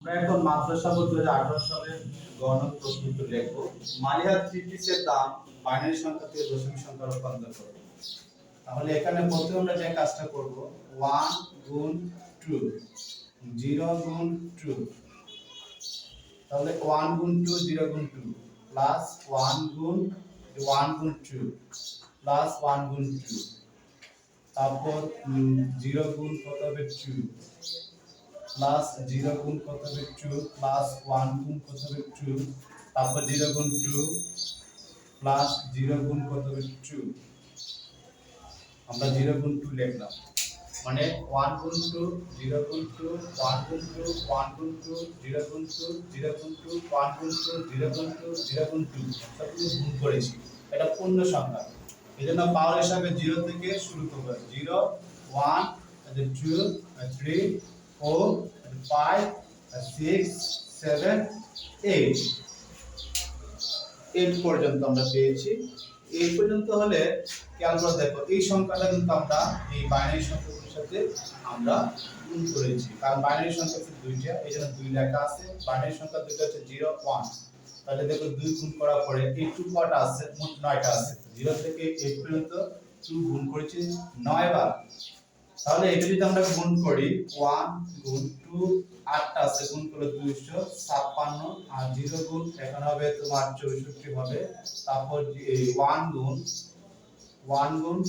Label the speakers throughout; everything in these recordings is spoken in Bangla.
Speaker 1: আমরা এখন মাদ্রাসা বোর্ড 2018 সালের গণক প্রশ্নটি লিখব। মালিহা থ্রি পিসের দাম বাইনারি সংখ্যা থেকে দশমিক সংখ্যা রূপান্তর করব। তাহলে এখানে প্রথমে আমরা যে কাজটা করব 1 গুণ 2, 0 গুণ 2, তাহলে 1 গুণ 2 0 গুণ 2 প্লাস 1 গুণ 2 প্লাস 1 গুণ 2, তারপর 0 গুণ কত হবে 2 প্লাস 0 গুণ কত হবে 2 প্লাস 1 গুণ কত হবে 2, তারপর 0 গুণ 2 প্লাস 0 গুণ কত হবে 2, আমরা 0 গুণ 2 লিখলাম, মানে 1 গুণ 2 0 গুণ 2 1 গুণ 2 1 গুণ 2 0 গুণ 2 0 গুণ 2 1 গুণ 2 0 গুণ 2 0 গুণ 2 সবগুলো গুণ করেছি। এটা পূর্ণ সংখ্যা, এজন্য পাওয়ার হিসাবে 0 থেকে শুরু করব। 0 1 2 3 4 5 6 7 8 8 পর্যন্ত আমরা পেয়েছি। এই পর্যন্ত হলে খেয়াল করে দেখো, এই সংখ্যাটা কিন্তু আমরা এই বাইনারি সংখ্যাগুলোর সাথে আমরা গুণ করেছি, কারণ বাইনারি সংখ্যা হচ্ছে দুইটা, এই জন্য 2 লেখা আছে। বাইনারি সংখ্যা দুটো হচ্ছে 0 1, তাহলে দেখো 2 গুণ করার পরে এই 2 কটা আছে, মোট 9টা আছে। 0 থেকে 8 পর্যন্ত 2 গুণ করেছি 9 বার। তাহলে এটা যদি আমরা গুণ করি 1 গুণ 2 8টা আছে, গুণ করলে 256, আর 0 গুণ এখানে হবে তোমার 64 হবে। তারপর 1 গুণ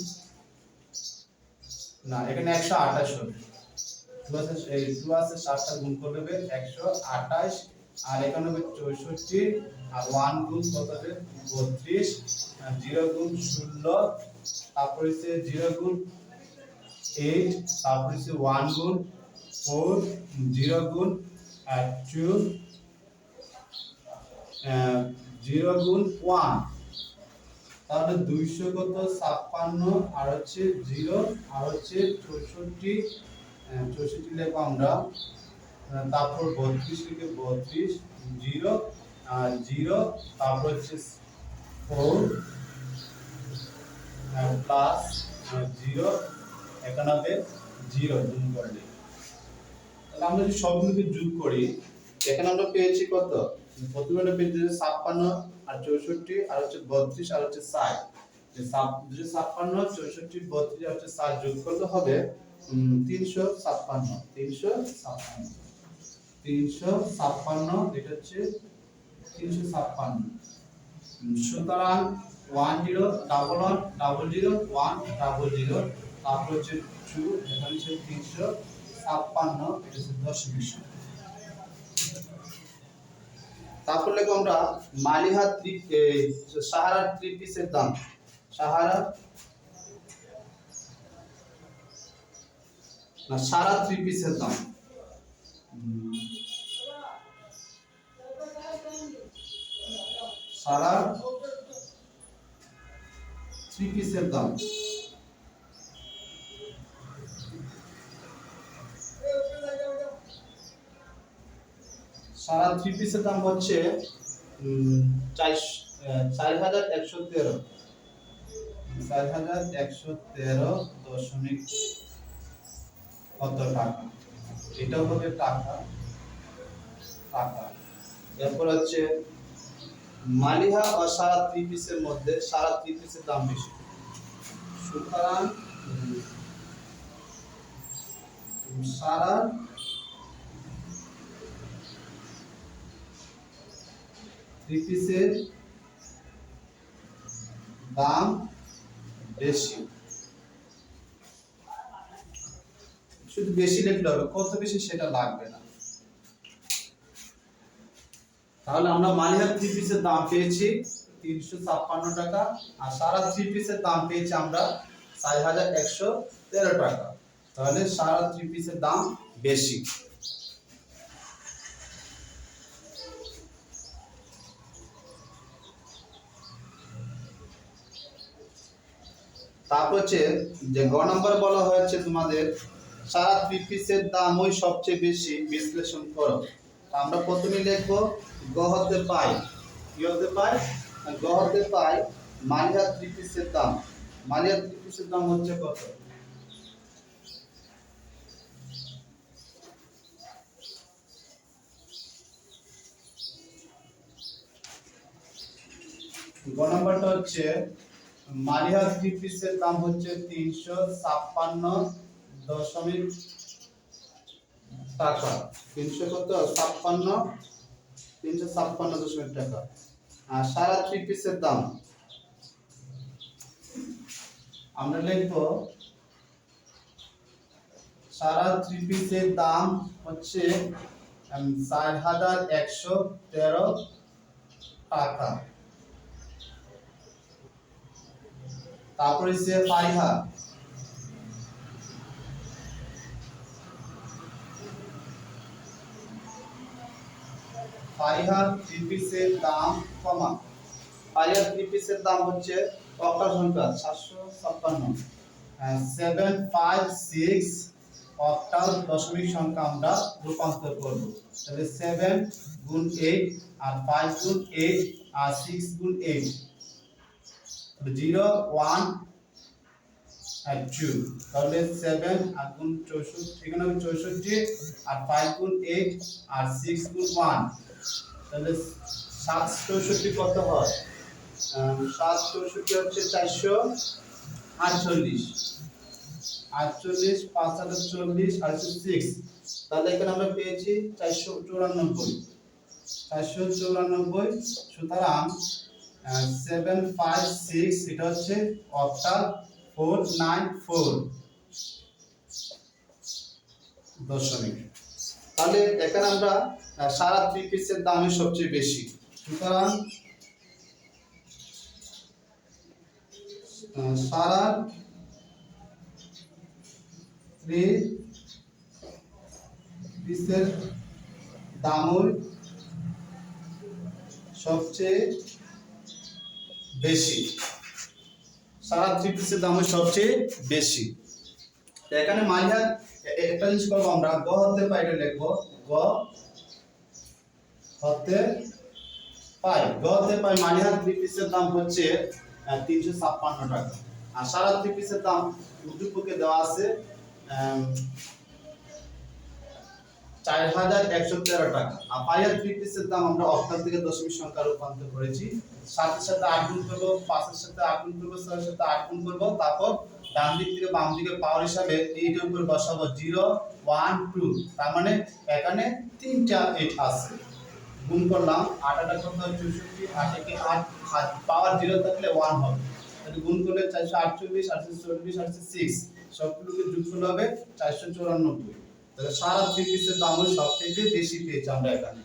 Speaker 1: না, এখানে 128 হবে। 2 আছে 7টা গুণ করলে হবে 128, আর এখানে হবে 64, আর 1 গুণ কত হবে 32, আর 0 গুণ 16, তারপর হচ্ছে 0 গুণ 8, তারপর হচ্ছে 1 গুণ 4, 0 গুণ 2, 0 গুণ 1, তাহলে 200 কত 56, আর হচ্ছে 0, আর হচ্ছে 64, 64 লিখবো আমরা, তারপর 32 লিখে 32, 0 আর 0, তারপর হচ্ছে 4 প্লাস 0, এখানে হবে 0 গুণ করলে। তাহলে আমরা যদি সবগুলোকে যোগ করি, এখানে আমরা পেয়েছি কত, প্রথমে আমরা পেয়েছি 56 আর 64 আর হচ্ছে 32 আর হচ্ছে 60। 256 64 32 আর হচ্ছে 60 যোগ করলে হবে 356 356, এটা হচ্ছে 356। সুতরাং 10 ডাবল 1 ডাবল 0 1 ডাবল 0, তারপর হচ্ছে 2, এখানে হচ্ছে 356, এটা হচ্ছে দশমিক সংখ্যা। তারপর লিখব আমরা মালিহা সাহারা 3 পিসের দাম। সারা 3 পিসের দাম, সারা 3 পিসের দাম। সারা 3 পিসের দাম হচ্ছে 4113, 4113 দশমিক কত টাকা, এটা হবে টাকা। এরপর হচ্ছে মালিহা ও সারা 3 পিসের মধ্যে সারা 3 পিসের দাম বেশি, সুতরাং সারা 3 পিসের দাম বেশি। শুধু বেশি লিখলে হবে, কত বেশি সেটা লাগবে না। তাহলে আমরা মালিহার 3 পিসের দাম পেয়েছি 356 টাকা, আর সারা 3 পিসের দাম পেয়েছি আমরা 4113 টাকা। তাহলে সারা 3 পিসের দাম বেশি। তারপর হচ্ছে যে গ নম্বর বলা হয়েছে তোমাদের সারা 3 পিসের দাম ওই সবচেয়ে বেশি বিশ্লেষণ করো। আমরা প্রথমে লিখব গ হতে পাই, কি হতে পাই, গ হতে পাই মালিহা 3 পিসের দাম। মালিহা 3 পিসের দাম হচ্ছে কত, গ নাম্বারটা হচ্ছে মালিহাত 3 পিসের দাম হচ্ছে 356 টাকা। 356 টাকা। আর সারা 3 পিসের দাম আমরা লিখবো সারা 3 পিসের দাম হচ্ছে 4113 টাকা। তারপরে সে ফারিহা ফারিহা 3 পিসের দাম কমা ফারিহা 3 পিসের দাম হচ্ছে অক্টাল সংখ্যা 756 756 অক্টাল দশমিক সংখ্যা আমরা রূপান্তর করব। তাহলে 7 গুণ 8 আর 5 গুণ 8 আর 6 গুণ 8 0 1 আর 2। তাহলে 7 আর গুণ 64 এখানে 64 আর 5 গুণ 8 আর 6 গুণ 1 তাহলে 764 কত হয়? 764 হচ্ছে 448 48 5 হাজার 40 আর 6। তাহলে এখানে আমরা পেয়েছি 494। সুতরাং 756 এটা হচ্ছে অক্টাল 494 দশমিক। তাহলে এখানে আমরা সারা 3 পিসের দামই সবচেয়ে বেশি। সুতরাং সারা 3 পিসের দামই সবচেয়ে বেশি। সারা 3 পিসের দামই সবচেয়ে বেশি। তো এখানে মালিহাত একটা জিনিস করবো আমরা গ হতে পাই এটা লিখবো গ হতে পাই মালিহাত 3 পিসের দাম হচ্ছে 356 টাকা। আর সারা 3 পিসের দাম উদ্দীপকে দেওয়া আছে 4113 টাকা। আর ফারিহা 3 পিসের দাম আমরা অক্টাল থেকে দশমিক সংখ্যা রূপান্তর করেছি। 7 এর সাথে 8 গুণ করব, 5 এর সাথে 8 গুণ করব, 6 এর সাথে 8 গুণ করব, তারপর ডান দিক থেকে বাম দিকে পাওয়ার হিসাবে 8 এর উপর বসাবো 0 1 2। তার মানে এখানে 3টা 8 আছে। গুণ করলাম 8 8 কত 64 8 একে 8 পাওয়ার 0 থাকলে 1 হবে। তাহলে গুণ করলে 448 840 806 সবগুলোকে যোগ করলে হবে 494। তাহলে সারা 3 পিসের দাম সবথেকে বেশি পেয়েছি আমরা এখানে।